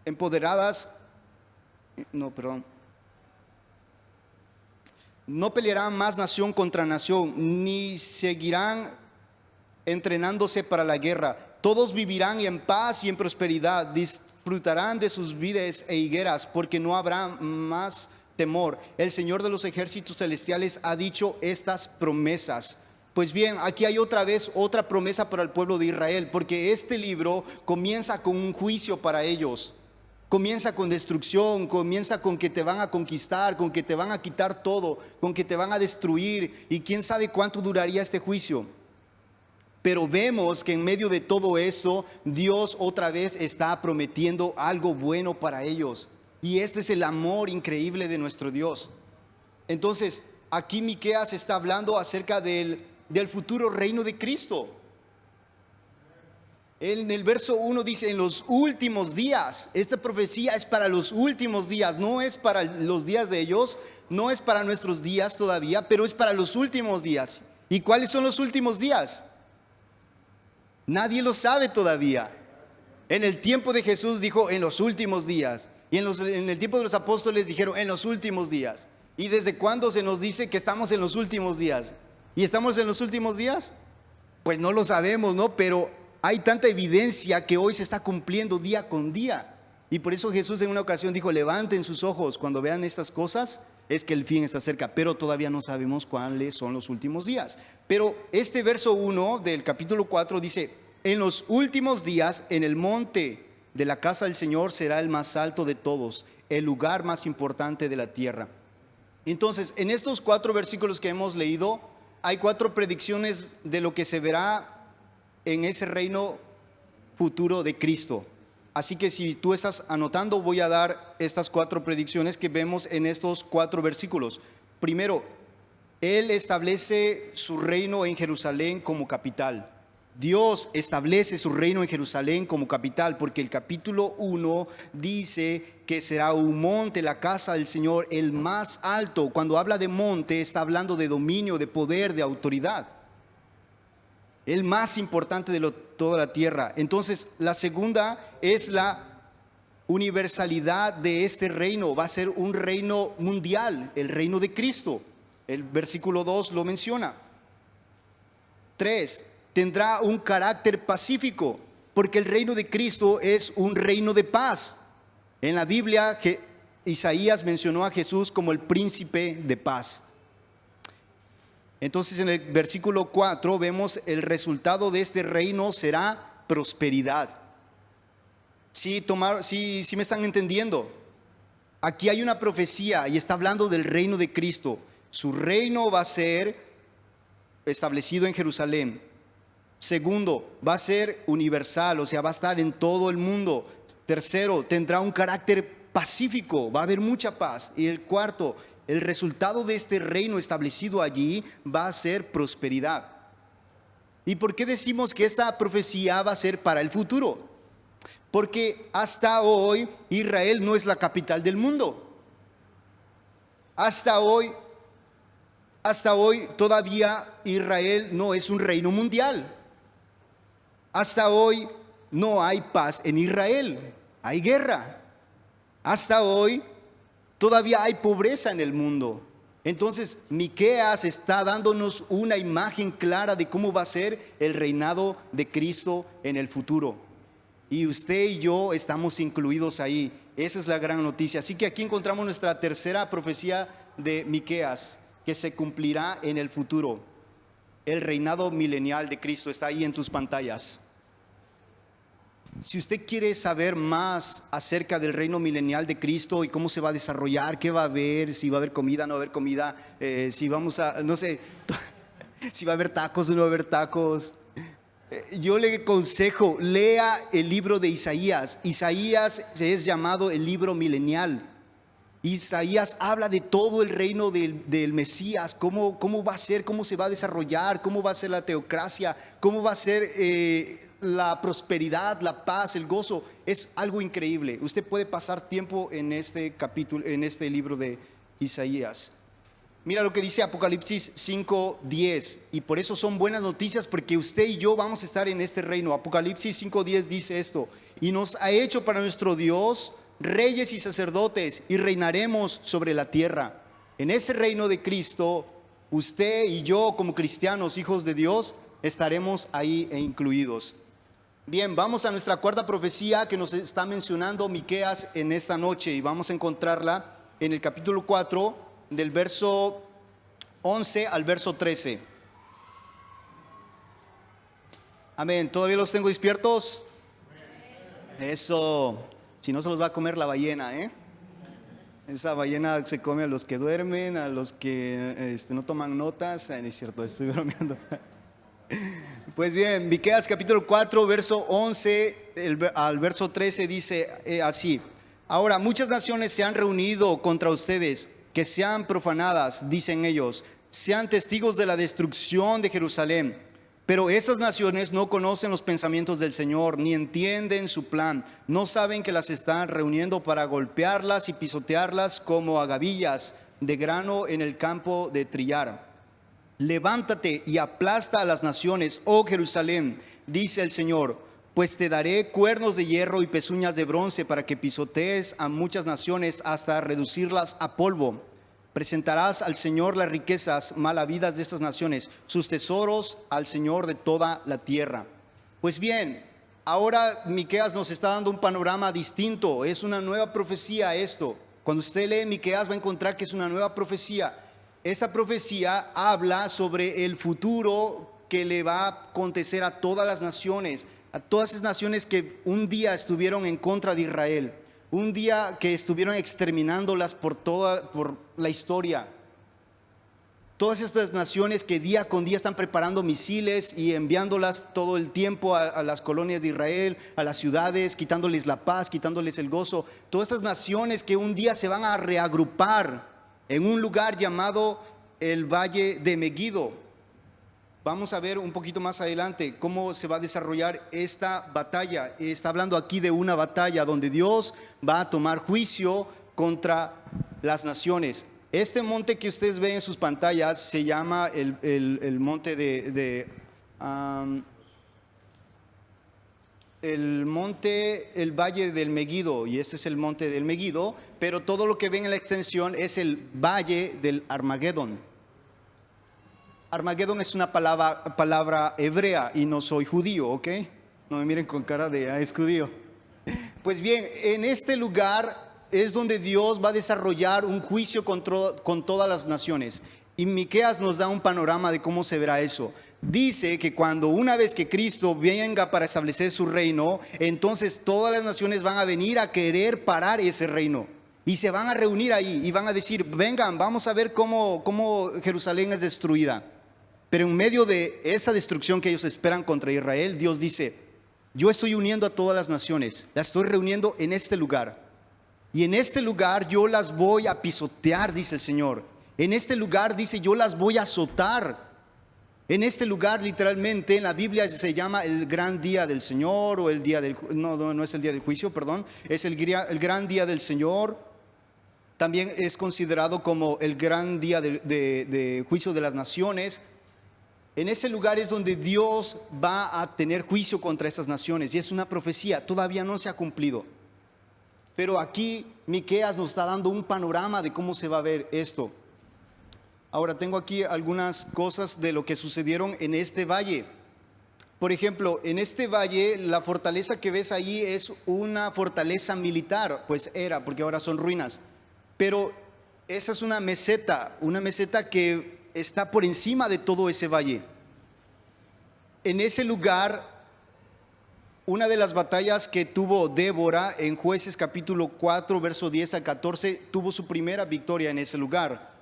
empoderadas. No pelearán más nación contra nación, ni seguirán entrenándose para la guerra. Todos vivirán en paz y en prosperidad, disfrutarán de sus vides e higueras, porque no habrá más temor. El Señor de los ejércitos celestiales ha dicho estas promesas. Pues bien, aquí hay otra vez otra promesa para el pueblo de Israel, porque este libro comienza con un juicio para ellos. Comienza con destrucción, comienza con que te van a conquistar, con que te van a quitar todo, con que te van a destruir, y quién sabe cuánto duraría este juicio. Pero vemos que en medio de todo esto, Dios otra vez está prometiendo algo bueno para ellos. Y este es el amor increíble de nuestro Dios. Entonces, aquí Miqueas está hablando acerca del futuro reino de Cristo. En el verso 1 dice: en los últimos días. Esta profecía es para los últimos días, no es para los días de ellos, no es para nuestros días todavía, pero es para los últimos días. ¿Y cuáles son los últimos días? Nadie lo sabe todavía. En el tiempo de Jesús dijo: en los últimos días. Y en el tiempo de los apóstoles dijeron: en los últimos días. ¿Y desde cuándo se nos dice que estamos en los últimos días? ¿Y estamos en los últimos días? Pues no lo sabemos, ¿no? Pero hay tanta evidencia que hoy se está cumpliendo día con día. Y por eso Jesús en una ocasión dijo: levanten sus ojos cuando vean estas cosas, es que el fin está cerca. Pero todavía no sabemos cuáles son los últimos días. Pero este verso 1 del capítulo 4 dice: en los últimos días, en el monte de la casa del Señor será el más alto de todos, el lugar más importante de la tierra. Entonces, en estos 4 versículos que hemos leído, hay 4 predicciones de lo que se verá en ese reino futuro de Cristo. Así que si tú estás anotando, voy a dar estas 4 predicciones que vemos en estos 4 versículos. Primero, Él establece su reino en Jerusalén como capital. Dios establece su reino en Jerusalén como capital, porque el capítulo 1 dice que será un monte, la casa del Señor, el más alto. Cuando habla de monte, está hablando de dominio, de poder, de autoridad. El más importante de toda la tierra. Entonces, la segunda es la universalidad de este reino. Va a ser un reino mundial, el reino de Cristo. El versículo 2 lo menciona. 3. Tendrá un carácter pacífico, porque el reino de Cristo es un reino de paz. En la Biblia, Isaías mencionó a Jesús como el príncipe de paz. Entonces en el versículo 4 vemos el resultado de este reino será prosperidad. Sí, me están entendiendo. Aquí hay una profecía y está hablando del reino de Cristo. Su reino va a ser establecido en Jerusalén. Segundo, va a ser universal, o sea, va a estar en todo el mundo. Tercero, tendrá un carácter pacífico, va a haber mucha paz. Y el cuarto, el resultado de este reino establecido allí va a ser prosperidad. ¿Y por qué decimos que esta profecía va a ser para el futuro? Porque hasta hoy Israel no es la capital del mundo. Hasta hoy todavía Israel no es un reino mundial. Hasta hoy no hay paz en Israel, hay guerra. Hasta hoy todavía hay pobreza en el mundo. Entonces Miqueas está dándonos una imagen clara de cómo va a ser el reinado de Cristo en el futuro. Y usted y yo estamos incluidos ahí. Esa es la gran noticia. Así que aquí encontramos nuestra tercera profecía de Miqueas, que se cumplirá en el futuro. El reinado milenial de Cristo está ahí en tus pantallas. Si usted quiere saber más acerca del reino milenial de Cristo y cómo se va a desarrollar, qué va a haber, si va a haber comida, no va a haber comida, si vamos a, no sé, si va a haber tacos o no va a haber tacos, yo le aconsejo, lea el libro de Isaías. Isaías es llamado el libro milenial. Isaías habla de todo el reino del Mesías, cómo va a ser, cómo se va a desarrollar, cómo va a ser la teocracia, cómo va a ser la prosperidad, la paz, el gozo. Es algo increíble. Usted puede pasar tiempo en este capítulo, en este libro de Isaías. Mira lo que dice Apocalipsis 5:10, y por eso son buenas noticias, porque usted y yo vamos a estar en este reino. Apocalipsis 5:10 dice esto: y nos ha hecho para nuestro Dios reyes y sacerdotes, y reinaremos sobre la tierra. En ese reino de Cristo, usted y yo como cristianos, hijos de Dios, estaremos ahí incluidos. Bien, vamos a nuestra cuarta profecía que nos está mencionando Miqueas en esta noche, y vamos a encontrarla en el capítulo 4, del verso 11 al verso 13. Amén. ¿Todavía los tengo despiertos? Eso. Si no, se los va a comer la ballena, Esa ballena se come a los que duermen, a los que no toman notas. No es cierto, estoy bromeando. Pues bien, Miqueas capítulo 4, verso 11 al verso 13 dice así: ahora muchas naciones se han reunido contra ustedes, que sean profanadas, dicen ellos, sean testigos de la destrucción de Jerusalén. Pero estas naciones no conocen los pensamientos del Señor, ni entienden su plan. No saben que las están reuniendo para golpearlas y pisotearlas como a gavillas de grano en el campo de trillar. Levántate y aplasta a las naciones, oh Jerusalén, dice el Señor, pues te daré cuernos de hierro y pezuñas de bronce para que pisotees a muchas naciones hasta reducirlas a polvo. Presentarás al Señor las riquezas mal habidas de estas naciones, sus tesoros al Señor de toda la tierra. Pues bien, ahora Miqueas nos está dando un panorama distinto. Es una nueva profecía esto. Cuando usted lee Miqueas va a encontrar que es una nueva profecía. Esta profecía habla sobre el futuro que le va a acontecer a todas las naciones, a todas esas naciones que un día estuvieron en contra de Israel, un día que estuvieron exterminándolas por la historia. Todas estas naciones que día con día están preparando misiles y enviándolas todo el tiempo a las colonias de Israel, a las ciudades, quitándoles la paz, quitándoles el gozo. Todas estas naciones que un día se van a reagrupar en un lugar llamado el Valle de Megiddo. Vamos a ver un poquito más adelante cómo se va a desarrollar esta batalla. Está hablando aquí de una batalla donde Dios va a tomar juicio contra las naciones. Este monte que ustedes ven en sus pantallas se llama el monte el Valle del Megiddo, y este es el monte del Megiddo, pero todo lo que ven en la extensión es el Valle del Armagedón. Armagedón es una palabra hebrea y no soy judío, ¿ok? No me miren con cara de, es judío. Pues bien, en este lugar es donde Dios va a desarrollar un juicio con todas las naciones. Y Miqueas nos da un panorama de cómo se verá eso. Dice que cuando una vez que Cristo venga para establecer su reino, entonces todas las naciones van a venir a querer parar ese reino. Y se van a reunir ahí y van a decir, vengan, vamos a ver cómo Jerusalén es destruida. Pero en medio de esa destrucción que ellos esperan contra Israel, Dios dice, yo estoy uniendo a todas las naciones, las estoy reuniendo en este lugar. Y en este lugar yo las voy a pisotear, dice el Señor. En este lugar, dice, yo las voy a azotar. En este lugar, literalmente, en la Biblia se llama el gran día del Señor, o el día del... No es el día del juicio, perdón. Es el gran día del Señor. También es considerado como el gran día de juicio de las naciones. En ese lugar es donde Dios va a tener juicio contra esas naciones. Y es una profecía, todavía no se ha cumplido. Pero aquí Miqueas nos está dando un panorama de cómo se va a ver esto. Ahora tengo aquí algunas cosas de lo que sucedieron en este valle. Por ejemplo, en este valle la fortaleza que ves ahí es una fortaleza militar, pues era, porque ahora son ruinas. Pero esa es una meseta que está por encima de todo ese valle. En ese lugar, una de las batallas que tuvo Débora en Jueces capítulo 4, verso 10 al 14, tuvo su primera victoria en ese lugar.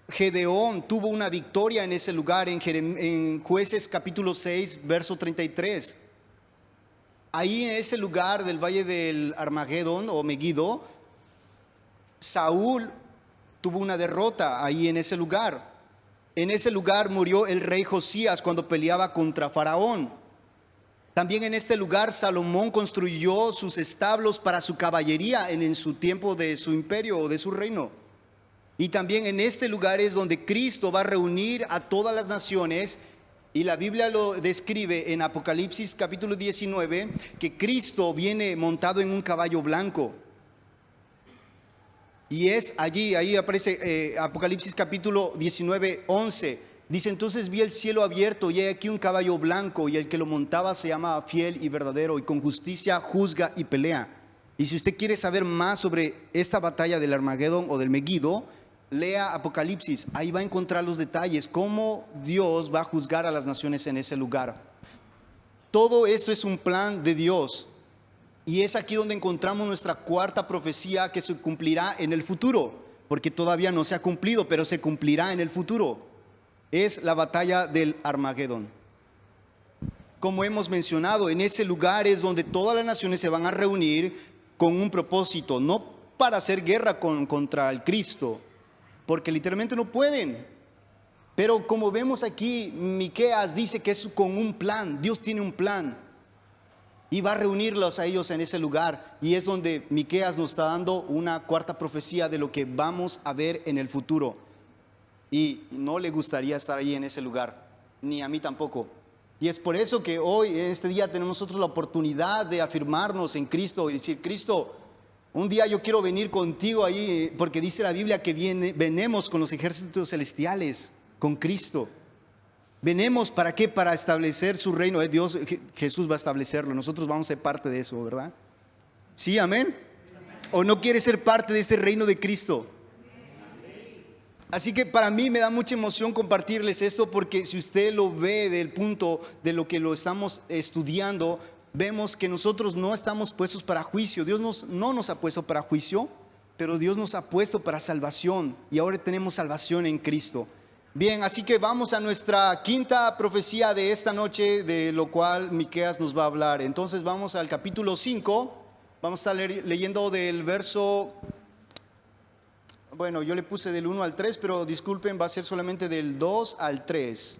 Gedeón tuvo una victoria en ese lugar en Jueces capítulo 6, verso 33. Ahí en ese lugar del valle del Armagedón o Megiddo, Saúl tuvo una derrota ahí en ese lugar. En ese lugar murió el rey Josías cuando peleaba contra Faraón. También en este lugar Salomón construyó sus establos para su caballería en su tiempo de su imperio o de su reino. Y también en este lugar es donde Cristo va a reunir a todas las naciones. Y la Biblia lo describe en Apocalipsis capítulo 19, que Cristo viene montado en un caballo blanco. Y es allí, ahí aparece Apocalipsis capítulo 19, 11. Dice, entonces vi el cielo abierto y he aquí un caballo blanco, y el que lo montaba se llama Fiel y Verdadero, y con justicia juzga y pelea. Y si usted quiere saber más sobre esta batalla del Armagedón o del Megiddo, lea Apocalipsis, ahí va a encontrar los detalles, cómo Dios va a juzgar a las naciones en ese lugar. Todo esto es un plan de Dios. Y es aquí donde encontramos nuestra cuarta profecía que se cumplirá en el futuro, porque todavía no se ha cumplido, pero se cumplirá en el futuro. Es la batalla del Armagedón. Como hemos mencionado, en ese lugar es donde todas las naciones se van a reunir con un propósito, no para hacer guerra contra el Cristo, porque literalmente no pueden. Pero como vemos aquí, Miqueas dice que es con un plan. Dios tiene un plan y va a reunirlos a ellos en ese lugar. Y es donde Miqueas nos está dando una cuarta profecía de lo que vamos a ver en el futuro. Y no le gustaría estar ahí en ese lugar, ni a mí tampoco. Y es por eso que hoy, en este día, tenemos nosotros la oportunidad de afirmarnos en Cristo y decir, Cristo, un día yo quiero venir contigo ahí, porque dice la Biblia que venimos con los ejércitos celestiales, con Cristo. Venimos ¿para qué? Para establecer su reino. Dios, Jesús va a establecerlo. Nosotros vamos a ser parte de eso, ¿verdad? Sí, amén. ¿O no quiere ser parte de ese reino de Cristo? Así que para mí me da mucha emoción compartirles esto, porque si usted lo ve del punto de lo que lo estamos estudiando, vemos que nosotros no estamos puestos para juicio. Dios no nos ha puesto para juicio, pero Dios nos ha puesto para salvación, y ahora tenemos salvación en Cristo. Bien, así que vamos a nuestra quinta profecía de esta noche, de lo cual Miqueas nos va a hablar. Entonces vamos al capítulo 5, vamos a estar leyendo del verso, bueno, yo le puse del 1 al 3, pero disculpen, va a ser solamente del 2 al 3.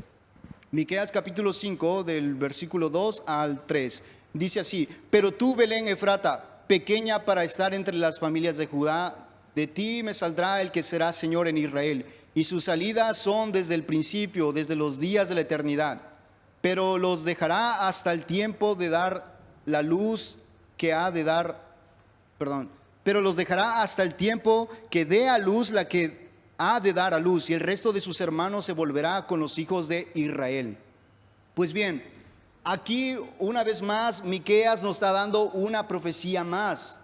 Miqueas capítulo 5, del versículo 2 al 3. Dice así: pero tú, Belén Efrata, pequeña para estar entre las familias de Judá, de ti me saldrá el que será Señor en Israel, y sus salidas son desde el principio, desde los días de la eternidad. Pero los dejará hasta el tiempo de dar la luz que ha de dar, pero los dejará hasta el tiempo que dé a luz la que ha de dar a luz, y el resto de sus hermanos se volverá con los hijos de Israel. Pues bien, aquí una vez más Miqueas nos está dando una profecía más.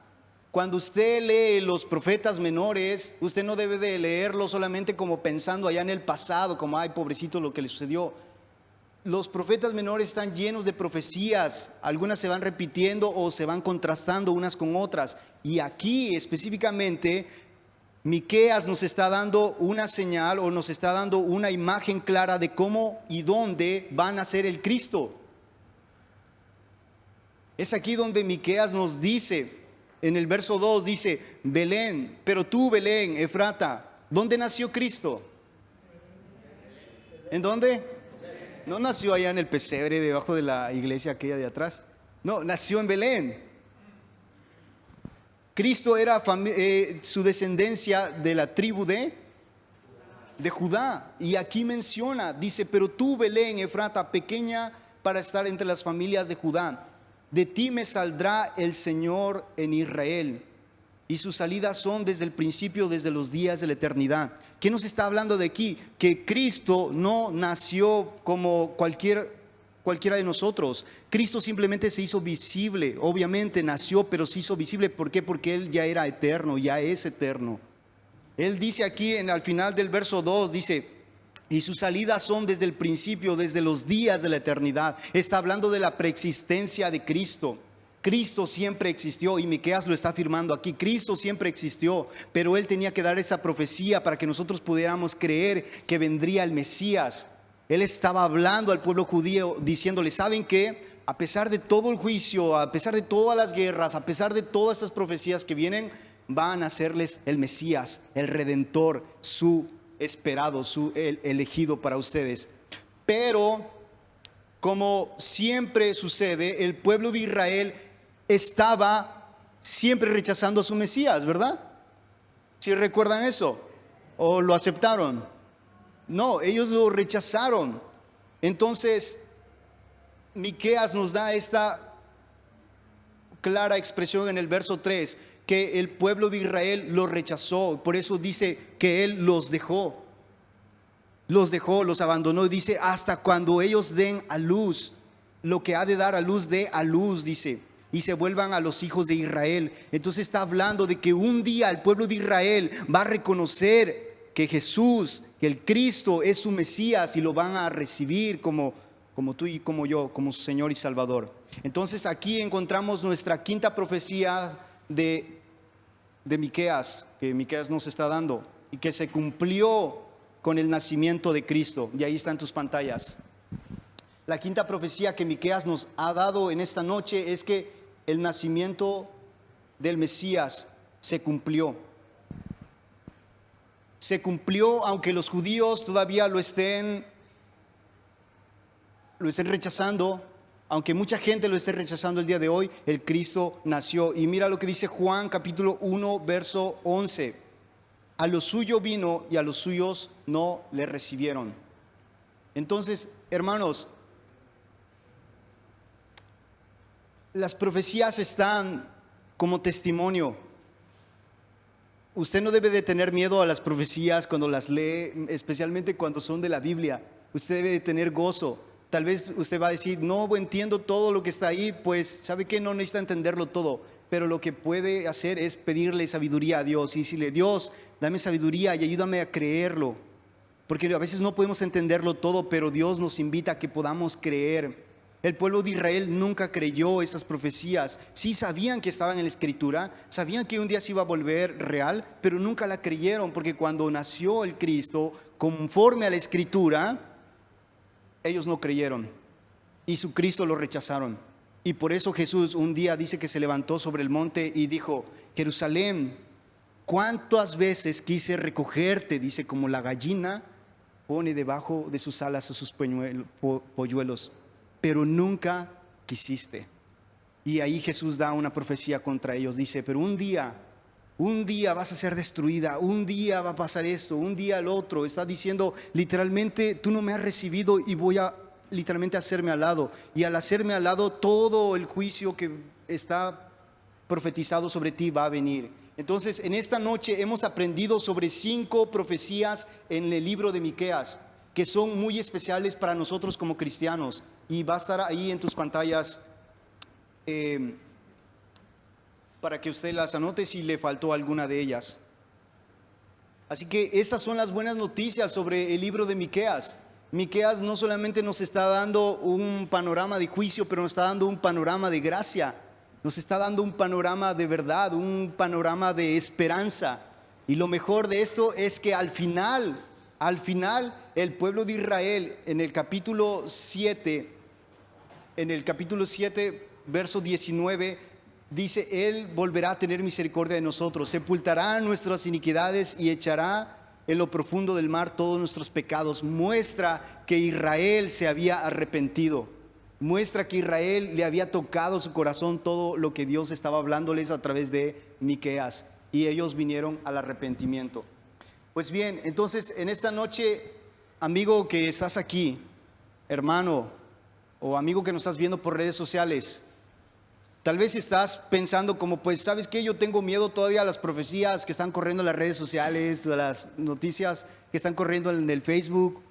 Cuando usted lee los profetas menores, usted no debe de leerlo solamente como pensando allá en el pasado, como, ay, pobrecito lo que le sucedió. Los profetas menores están llenos de profecías, algunas se van repitiendo o se van contrastando unas con otras. Y aquí específicamente, Miqueas nos está dando una señal o nos está dando una imagen clara de cómo y dónde va a nacer el Cristo. Es aquí donde Miqueas nos dice, en el verso 2 dice, Belén, pero tú Belén, Efrata, ¿dónde nació Cristo? ¿En dónde? No nació allá en el pesebre debajo de la iglesia aquella de atrás. No, nació en Belén. Cristo era su descendencia de la tribu de Judá. Y aquí menciona, dice, pero tú Belén, Efrata, pequeña para estar entre las familias de Judá, de ti me saldrá el Señor en Israel, y sus salidas son desde el principio, desde los días de la eternidad. ¿Qué nos está hablando de aquí? Que Cristo no nació como cualquiera de nosotros. Cristo simplemente se hizo visible. Obviamente nació, pero se hizo visible. ¿Por qué? Porque Él ya era eterno, ya es eterno. Él dice aquí al final del verso 2, dice, y sus salidas son desde el principio, desde los días de la eternidad. Está hablando de la preexistencia de Cristo. Cristo siempre existió y Miqueas lo está afirmando aquí. Cristo siempre existió, pero Él tenía que dar esa profecía para que nosotros pudiéramos creer que vendría el Mesías. Él estaba hablando al pueblo judío diciéndole, ¿saben qué? A pesar de todo el juicio, a pesar de todas las guerras, a pesar de todas estas profecías que vienen, van a hacerles el Mesías, el Redentor, su esperado, el elegido para ustedes. Pero como siempre sucede, el pueblo de Israel estaba siempre rechazando a su Mesías, ¿verdad? ¿Sí recuerdan eso? ¿O lo aceptaron? No, ellos lo rechazaron. Entonces, Miqueas nos da esta clara expresión en el verso 3, que el pueblo de Israel lo rechazó. Por eso dice que Él los dejó, los abandonó. Dice, hasta cuando ellos den a luz, lo que ha de dar a luz, dé a luz, dice, y se vuelvan a los hijos de Israel. Entonces está hablando de que un día el pueblo de Israel va a reconocer que Jesús, que el Cristo es su Mesías, y lo van a recibir como tú y como yo, como su Señor y Salvador. Entonces aquí encontramos nuestra quinta profecía de Miqueas, que Miqueas nos está dando y que se cumplió con el nacimiento de Cristo. Y ahí están tus pantallas. La quinta profecía que Miqueas nos ha dado en esta noche es que el nacimiento del Mesías se cumplió. Se cumplió, aunque los judíos todavía lo estén rechazando. Aunque mucha gente lo esté rechazando el día de hoy, el Cristo nació. Y mira lo que dice Juan capítulo 1, verso 11. A lo suyo vino y a los suyos no le recibieron. Entonces, hermanos, las profecías están como testimonio. Usted no debe de tener miedo a las profecías cuando las lee, especialmente cuando son de la Biblia. Usted debe de tener gozo. Tal vez usted va a decir, no entiendo todo lo que está ahí. Pues, ¿sabe qué? No necesita entenderlo todo, pero lo que puede hacer es pedirle sabiduría a Dios y decirle, Dios, dame sabiduría y ayúdame a creerlo, porque a veces no podemos entenderlo todo, pero Dios nos invita a que podamos creer. El pueblo de Israel nunca creyó esas profecías. Sí sabían que estaban en la Escritura, sabían que un día se iba a volver real, pero nunca la creyeron, porque cuando nació el Cristo, conforme a la Escritura, ellos no creyeron y su Cristo lo rechazaron. Y por eso Jesús un día dice que se levantó sobre el monte y dijo, Jerusalén, cuántas veces quise recogerte, dice, como la gallina pone debajo de sus alas a sus polluelos, pero nunca quisiste. Y ahí Jesús da una profecía contra ellos, dice, pero un día vas a ser destruida, un día va a pasar esto, un día el otro. Está diciendo literalmente, tú no me has recibido y voy a literalmente hacerme al lado. Y al hacerme al lado, todo el juicio que está profetizado sobre ti va a venir. Entonces, en esta noche hemos aprendido sobre 5 profecías en el libro de Miqueas, que son muy especiales para nosotros como cristianos. Y va a estar ahí en tus pantallas para que usted las anote si le faltó alguna de ellas. Así que estas son las buenas noticias sobre el libro de Miqueas. Miqueas no solamente nos está dando un panorama de juicio, pero nos está dando un panorama de gracia. Nos está dando un panorama de verdad, un panorama de esperanza. Y lo mejor de esto es que al final, el pueblo de Israel, en el capítulo 7, verso 19, dice: Él volverá a tener misericordia de nosotros, sepultará nuestras iniquidades y echará en lo profundo del mar todos nuestros pecados. Muestra que Israel se había arrepentido. Muestra que Israel le había tocado su corazón todo lo que Dios estaba hablándoles a través de Miqueas, y ellos vinieron al arrepentimiento. Pues bien, entonces en esta noche, amigo que estás aquí, hermano o amigo que nos estás viendo por redes sociales, tal vez estás pensando como, pues, ¿sabes qué? Yo tengo miedo todavía a las profecías que están corriendo en las redes sociales, a las noticias que están corriendo en el Facebook,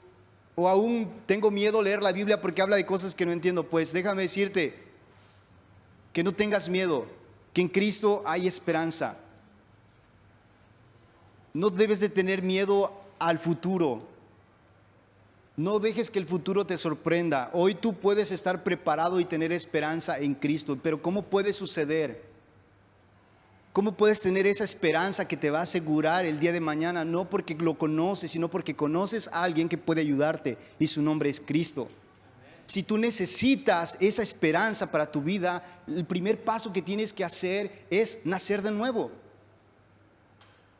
o aún tengo miedo a leer la Biblia porque habla de cosas que no entiendo. Pues déjame decirte que no tengas miedo, que en Cristo hay esperanza. No debes de tener miedo al futuro. No dejes que el futuro te sorprenda. Hoy tú puedes estar preparado y tener esperanza en Cristo, pero ¿cómo puede suceder? ¿Cómo puedes tener esa esperanza que te va a asegurar el día de mañana? No porque lo conoces, sino porque conoces a alguien que puede ayudarte, y su nombre es Cristo. Si tú necesitas esa esperanza para tu vida, el primer paso que tienes que hacer es nacer de nuevo.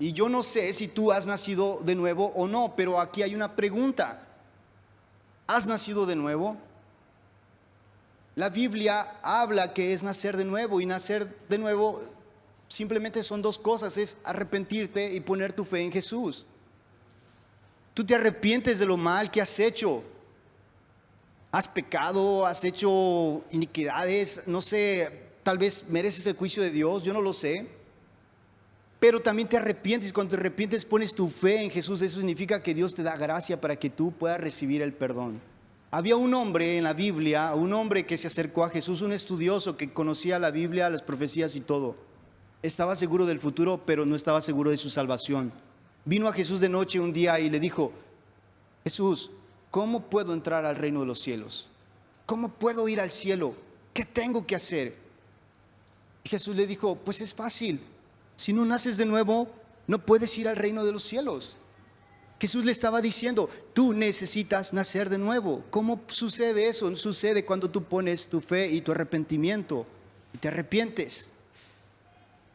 Y yo no sé si tú has nacido de nuevo o no, pero aquí hay una pregunta. ¿Has nacido de nuevo? La Biblia habla que es nacer de nuevo, y nacer de nuevo simplemente son dos cosas: es arrepentirte y poner tu fe en Jesús. Tú te arrepientes de lo mal que has hecho. Has pecado, has hecho iniquidades, no sé, tal vez mereces el juicio de Dios, yo no lo sé. Pero también te arrepientes. Cuando te arrepientes, pones tu fe en Jesús. Eso significa que Dios te da gracia para que tú puedas recibir el perdón. Había un hombre en la Biblia, un hombre que se acercó a Jesús, un estudioso que conocía la Biblia, las profecías y todo. Estaba seguro del futuro, pero no estaba seguro de su salvación. Vino a Jesús de noche un día y le dijo: Jesús, ¿cómo puedo entrar al reino de los cielos? ¿Cómo puedo ir al cielo? ¿Qué tengo que hacer? Y Jesús le dijo: pues es fácil. Si no naces de nuevo, no puedes ir al reino de los cielos. Jesús le estaba diciendo: tú necesitas nacer de nuevo. ¿Cómo sucede eso? Sucede cuando tú pones tu fe y tu arrepentimiento y te arrepientes.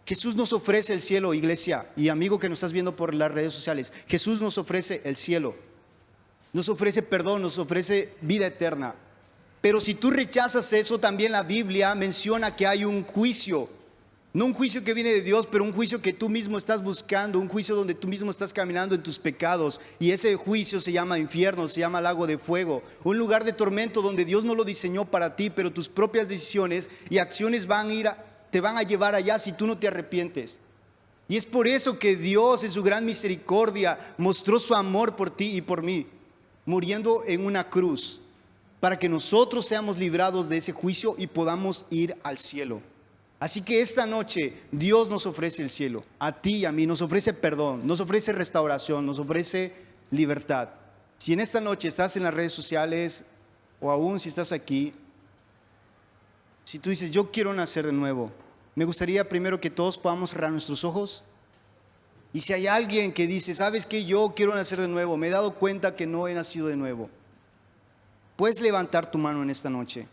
Jesús nos ofrece el cielo, iglesia y amigo que nos estás viendo por las redes sociales. Jesús nos ofrece el cielo, nos ofrece perdón, nos ofrece vida eterna. Pero si tú rechazas eso, también la Biblia menciona que hay un juicio. No un juicio que viene de Dios, pero un juicio que tú mismo estás buscando, un juicio donde tú mismo estás caminando en tus pecados. Y ese juicio se llama infierno, se llama lago de fuego, un lugar de tormento donde Dios no lo diseñó para ti, pero tus propias decisiones y acciones te van a llevar allá si tú no te arrepientes. Y es por eso que Dios en su gran misericordia mostró su amor por ti y por mí, muriendo en una cruz, para que nosotros seamos librados de ese juicio y podamos ir al cielo. Así que esta noche Dios nos ofrece el cielo, a ti y a mí, nos ofrece perdón, nos ofrece restauración, nos ofrece libertad. Si en esta noche estás en las redes sociales o aún si estás aquí, si tú dices: yo quiero nacer de nuevo, me gustaría primero que todos podamos cerrar nuestros ojos. Y si hay alguien que dice: ¿sabes qué? Yo quiero nacer de nuevo, me he dado cuenta que no he nacido de nuevo, puedes levantar tu mano en esta noche.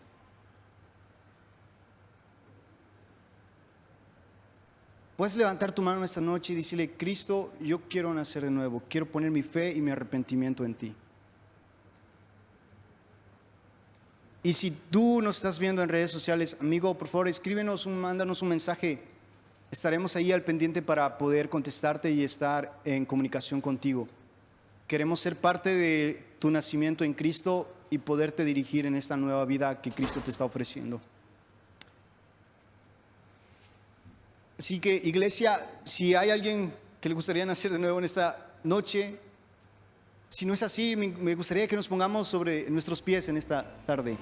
Puedes levantar tu mano esta noche y decirle: Cristo, yo quiero nacer de nuevo, quiero poner mi fe y mi arrepentimiento en ti. Y si tú nos estás viendo en redes sociales, amigo, por favor escríbenos, mándanos un mensaje. Estaremos ahí al pendiente para poder contestarte y estar en comunicación contigo. Queremos ser parte de tu nacimiento en Cristo y poderte dirigir en esta nueva vida que Cristo te está ofreciendo. Así que, iglesia, si hay alguien que le gustaría nacer de nuevo en esta noche, si no es así, me gustaría que nos pongamos sobre nuestros pies en esta tarde.